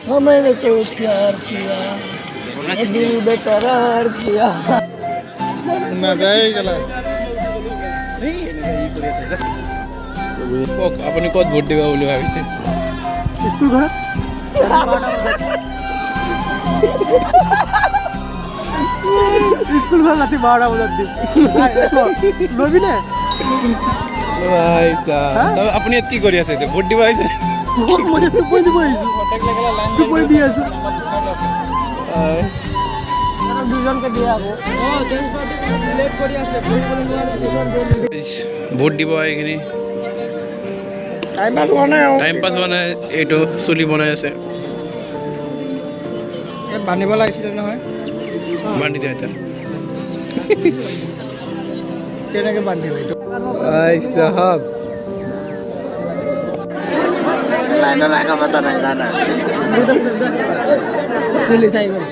मैंने तो प्यार किया दिल बेकरार किया না যায় গেলা আপুনি ক'ত ভোট দিব বুলি ভাবিছে স্কুল ঘৰ স্কুল ঘৰ ৰাতি 12টা বজাত দিম লবি নে ভাই সাহেব আপুনি ইয়াত কি কৰি আছে ভোট দিব আহিছে মই টোপনি দিব আহিছোঁ টোপনি দি আছোঁ দুজনকে দিয়া হ'ব ভোট দিব এইখিনি টাইম পাছ হোৱা নাই আৰু টাইম পাছ হোৱা নাই এইটো চুলি বনাই আছে বান্ধিব লাগিছিলে নহয় বান্ধি দিয়া এতিয়া কেনেকৈ বান্ধিব এইটো ভাই সাহেব লাইনৰ লাগা মাতা নাই জানা পুলিচ আহি গ'ল